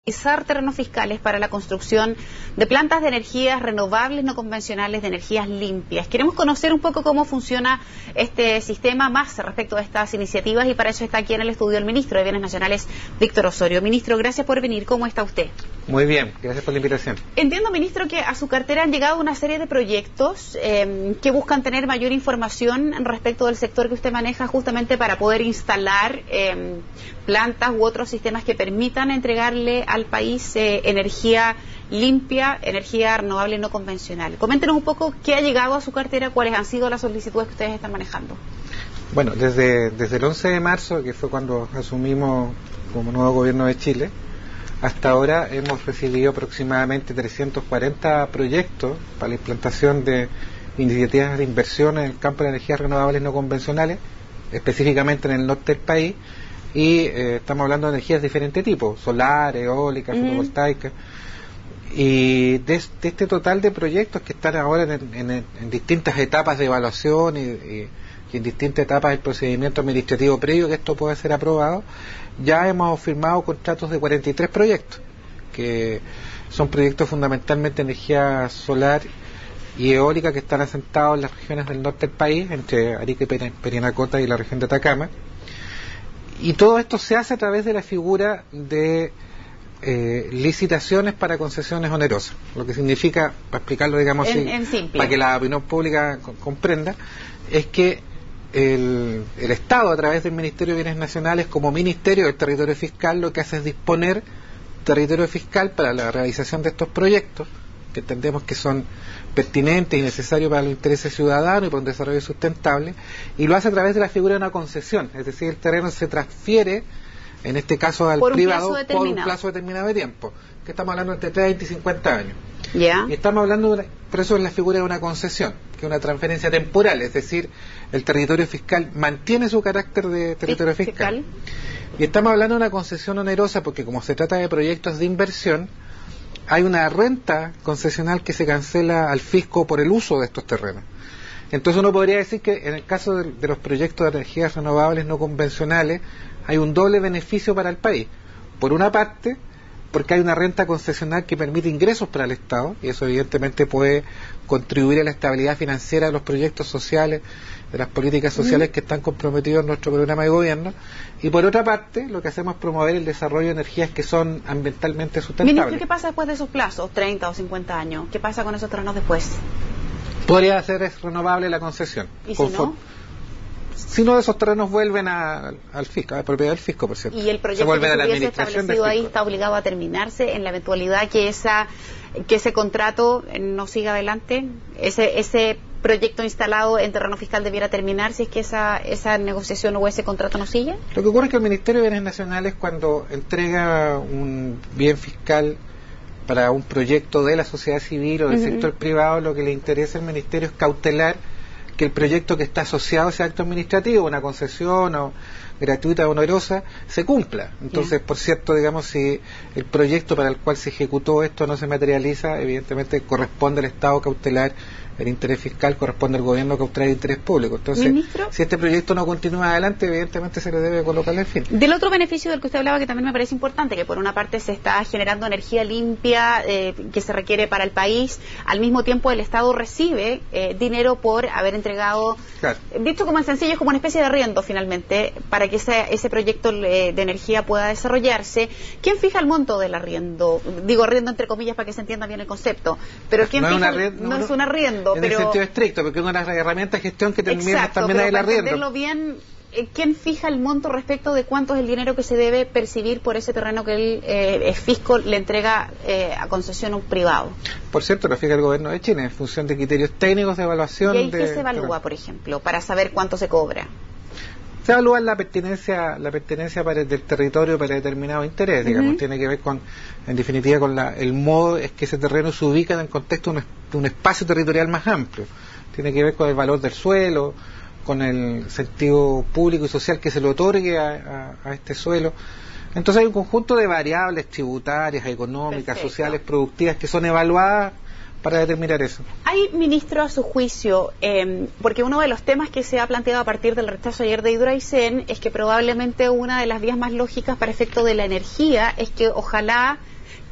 Terrenos fiscales para la construcción de plantas de energías renovables no convencionales, de energías limpias. Queremos conocer un poco cómo funciona este sistema más respecto a estas iniciativas y para eso está aquí en el estudio el ministro de Bienes Nacionales, Víctor Osorio. Ministro, gracias por venir. ¿Cómo está usted? Muy bien, gracias por la invitación. Entiendo, ministro, que a su cartera han llegado una serie de proyectos que buscan tener mayor información respecto del sector que usted maneja justamente para poder instalar plantas u otros sistemas que permitan entregarle al país energía limpia, energía renovable no convencional. Coméntenos un poco qué ha llegado a su cartera, cuáles han sido las solicitudes que ustedes están manejando. Bueno, desde el 11 de marzo, que fue cuando asumimos como nuevo gobierno de Chile, hasta ahora hemos recibido aproximadamente 340 proyectos para la implantación de iniciativas de inversión en el campo de energías renovables no convencionales, específicamente en el norte del país, y estamos hablando de energías de diferentes tipos, solar, eólica, fotovoltaica, y de este total de proyectos que están ahora en distintas etapas de evaluación y en distintas etapas del procedimiento administrativo previo que esto pueda ser aprobado, ya hemos firmado contratos de 43 proyectos, que son proyectos fundamentalmente de energía solar y eólica que están asentados en las regiones del norte del país, entre Arica y Parinacota y la región de Atacama. Y todo esto se hace a través de la figura de licitaciones para concesiones onerosas, lo que significa, para explicarlo digamos así, para que la opinión pública comprenda, es que el Estado, a través del Ministerio de Bienes Nacionales, como Ministerio del Territorio Fiscal, lo que hace es disponer territorio fiscal para la realización de estos proyectos, que entendemos que son pertinentes y necesarios para los intereses ciudadanos y para un desarrollo sustentable, y lo hace a través de la figura de una concesión, es decir, el terreno se transfiere, en este caso al privado, por un plazo determinado de tiempo, que estamos hablando entre 30 y 50 años. Y estamos hablando, por eso es la figura de una concesión, que es una transferencia temporal, es decir, el territorio fiscal mantiene su carácter de territorio fiscal. Y estamos hablando de una concesión onerosa porque como se trata de proyectos de inversión, hay una renta concesional que se cancela al fisco por el uso de estos terrenos. Entonces uno podría decir que en el caso de los proyectos de energías renovables no convencionales hay un doble beneficio para el país. Por una parte, porque hay una renta concesional que permite ingresos para el Estado, y eso evidentemente puede contribuir a la estabilidad financiera de los proyectos sociales, de las políticas sociales que están comprometidos en nuestro programa de gobierno, y por otra parte, lo que hacemos es promover el desarrollo de energías que son ambientalmente sustentables. Ministro, ¿qué pasa después de esos plazos, 30 o 50 años? ¿Qué pasa con esos terrenos después? Podría ser renovable la concesión. ¿Y si no? Si no, esos terrenos vuelven al fisco, a la propiedad del fisco, por cierto. ¿Y el proyecto que se hubiese establecido ahí está obligado a terminarse en la eventualidad que ese contrato no siga adelante? ¿Ese proyecto instalado en terreno fiscal debiera terminar si es que esa negociación o ese contrato no sigue? Lo que ocurre es que el Ministerio de Bienes Nacionales, cuando entrega un bien fiscal para un proyecto de la sociedad civil o del sector privado, lo que le interesa al Ministerio es cautelar que el proyecto que está asociado a ese acto administrativo, una concesión o gratuita o onerosa, se cumpla. Entonces, por cierto, digamos, si el proyecto para el cual se ejecutó esto no se materializa, evidentemente corresponde al Estado cautelar el interés fiscal, corresponde al gobierno cautelar el interés público. Entonces, ¿Ministro? Si este proyecto no continúa adelante, evidentemente se le debe colocar el fin. Del otro beneficio del que usted hablaba, que también me parece importante, que por una parte se está generando energía limpia que se requiere para el país, al mismo tiempo el Estado recibe dinero por haber entregado, dicho como en sencillo, es como una especie de arriendo finalmente, para que ese proyecto de energía pueda desarrollarse. ¿Quién fija el monto del arriendo? Digo arriendo entre comillas para que se entienda bien el concepto, pero ¿quién fija? No es un arriendo. En el sentido estricto, porque es una herramienta de gestión que también es el arriendo. Entenderlo bien, ¿quién fija el monto respecto de cuánto es el dinero que se debe percibir por ese terreno que el fisco le entrega a concesión a un privado? Por cierto, lo fija el gobierno de Chile en función de criterios técnicos de evaluación. ¿Y ahí qué se evalúa, por ejemplo, para saber cuánto se cobra? Se evalúa la pertinencia del territorio para determinado interés, digamos, tiene que ver con, en definitiva, con el modo es que ese terreno se ubica en el contexto de un espacio territorial más amplio. Tiene que ver con el valor del suelo, con el sentido público y social que se le otorgue a este suelo. Entonces hay un conjunto de variables tributarias, económicas, sociales, productivas que son evaluadas para determinar eso. Hay, ministro, a su juicio, porque uno de los temas que se ha planteado a partir del rechazo ayer de Hidroaicén es que probablemente una de las vías más lógicas para efecto de la energía es que ojalá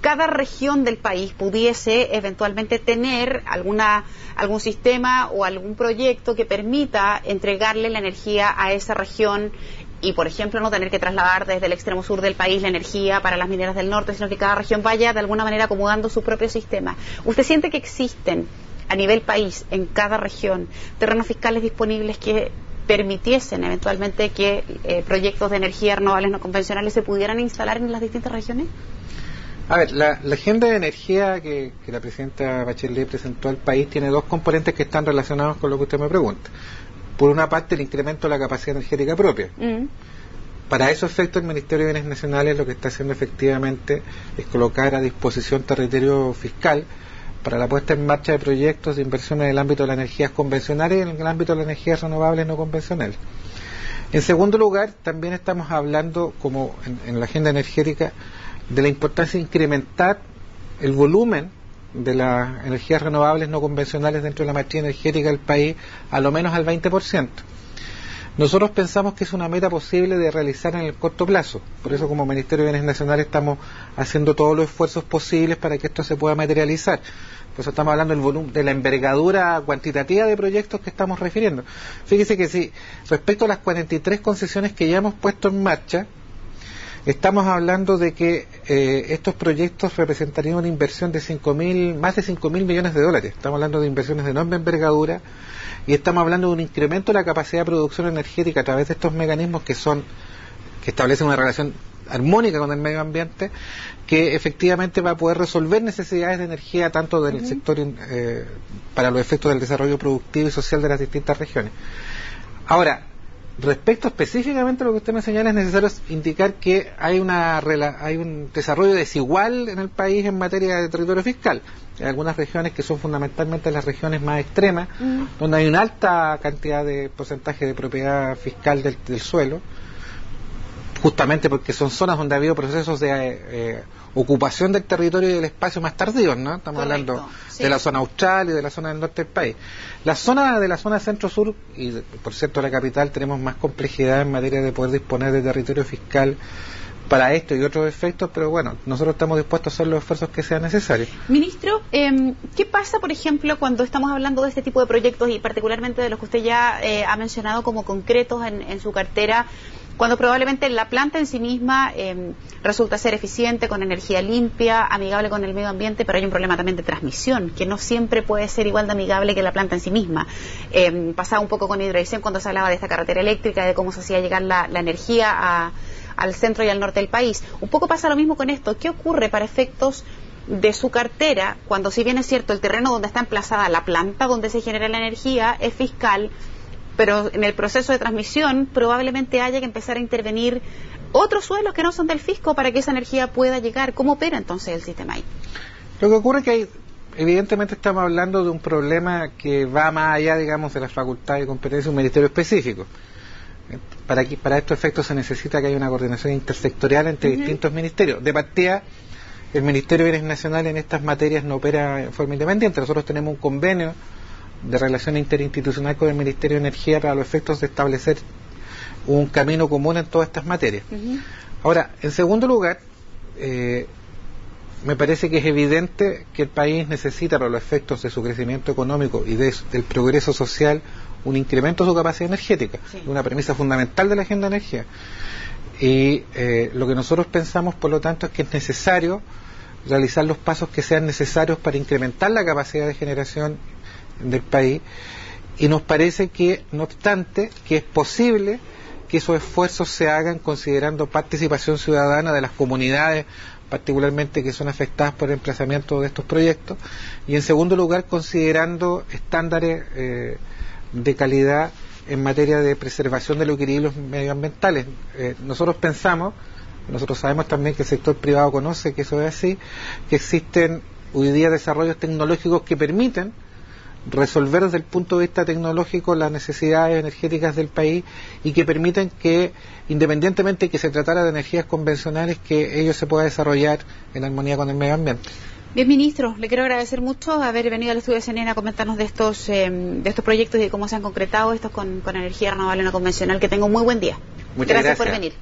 cada región del país pudiese eventualmente tener algún sistema o algún proyecto que permita entregarle la energía a esa región y, por ejemplo, no tener que trasladar desde el extremo sur del país la energía para las mineras del norte, sino que cada región vaya de alguna manera acomodando su propio sistema. ¿Usted siente que existen a nivel país, en cada región, terrenos fiscales disponibles que permitiesen eventualmente que proyectos de energía renovables no convencionales se pudieran instalar en las distintas regiones? A ver, la agenda de energía que la presidenta Bachelet presentó al país tiene dos componentes que están relacionados con lo que usted me pregunta. Por una parte, el incremento de la capacidad energética propia. Para esos efectos, el Ministerio de Bienes Nacionales lo que está haciendo efectivamente es colocar a disposición territorio fiscal para la puesta en marcha de proyectos de inversión en el ámbito de las energías convencionales y en el ámbito de las energías renovables no convencionales. En segundo lugar, también estamos hablando, como en la agenda energética, de la importancia de incrementar el volumen de las energías renovables no convencionales dentro de la matriz energética del país a lo menos al 20%. Nosotros pensamos que es una meta posible de realizar en el corto plazo. Por eso, como Ministerio de Bienes Nacionales, estamos haciendo todos los esfuerzos posibles para que esto se pueda materializar. Por eso estamos hablando del volumen, de la envergadura cuantitativa de proyectos que estamos refiriendo. Fíjese que si respecto a las 43 concesiones que ya hemos puesto en marcha, estamos hablando de que estos proyectos representarían una inversión de más de 5.000 millones de dólares. Estamos hablando de inversiones de enorme envergadura y estamos hablando de un incremento de la capacidad de producción energética a través de estos mecanismos que establecen una relación armónica con el medio ambiente, que efectivamente va a poder resolver necesidades de energía tanto del sector para los efectos del desarrollo productivo y social de las distintas regiones. Ahora, respecto específicamente a lo que usted me señala, es necesario indicar que hay un desarrollo desigual en el país en materia de territorio fiscal. Hay algunas regiones que son fundamentalmente las regiones más extremas, donde hay una alta cantidad de porcentaje de propiedad fiscal del suelo, justamente porque son zonas donde ha habido procesos de ocupación del territorio y del espacio más tardíos, ¿no? Estamos hablando de la zona austral y de la zona del norte del país. La zona centro-sur, y por cierto la capital, tenemos más complejidad en materia de poder disponer de territorio fiscal para esto y otros efectos, pero bueno, nosotros estamos dispuestos a hacer los esfuerzos que sean necesarios. Ministro, ¿qué pasa, por ejemplo, cuando estamos hablando de este tipo de proyectos y particularmente de los que usted ya ha mencionado como concretos en su cartera, cuando probablemente la planta en sí misma resulta ser eficiente, con energía limpia, amigable con el medio ambiente, pero hay un problema también de transmisión, que no siempre puede ser igual de amigable que la planta en sí misma? Pasaba un poco con Hidroaicén cuando se hablaba de esta carretera eléctrica, de cómo se hacía llegar la energía al centro y al norte del país. Un poco pasa lo mismo con esto. ¿Qué ocurre para efectos de su cartera cuando, si bien es cierto, el terreno donde está emplazada la planta donde se genera la energía es fiscal, pero en el proceso de transmisión probablemente haya que empezar a intervenir otros suelos que no son del fisco para que esa energía pueda llegar? ¿Cómo opera entonces el sistema ahí? Lo que ocurre es que evidentemente estamos hablando de un problema que va más allá, digamos, de las facultades y competencias de un ministerio específico. Para estos efectos se necesita que haya una coordinación intersectorial entre distintos ministerios. De partida, el Ministerio de Bienes Nacionales en estas materias no opera en forma independiente. Nosotros tenemos un convenio de relación interinstitucional con el Ministerio de Energía para los efectos de establecer un camino común en todas estas materias. Ahora, en segundo lugar, me parece que es evidente que el país necesita, para los efectos de su crecimiento económico y del progreso social, un incremento de su capacidad energética, una premisa fundamental de la agenda de energía. Y lo que nosotros pensamos, por lo tanto, es que es necesario realizar los pasos que sean necesarios para incrementar la capacidad de generación del país, y nos parece que, no obstante, que es posible que esos esfuerzos se hagan considerando participación ciudadana de las comunidades, particularmente que son afectadas por el emplazamiento de estos proyectos, y en segundo lugar considerando estándares de calidad en materia de preservación de los equilibrios medioambientales. Nosotros sabemos también que el sector privado conoce que eso es así, que existen hoy día desarrollos tecnológicos que permiten resolver desde el punto de vista tecnológico las necesidades energéticas del país y que permiten que, independientemente de que se tratara de energías convencionales, que ello se pueda desarrollar en armonía con el medio ambiente. Bien, ministro, le quiero agradecer mucho haber venido al estudio de CNN a comentarnos de estos proyectos y de cómo se han concretado estos con energía renovable no convencional. Que tenga un muy buen día. Muchas gracias por venir.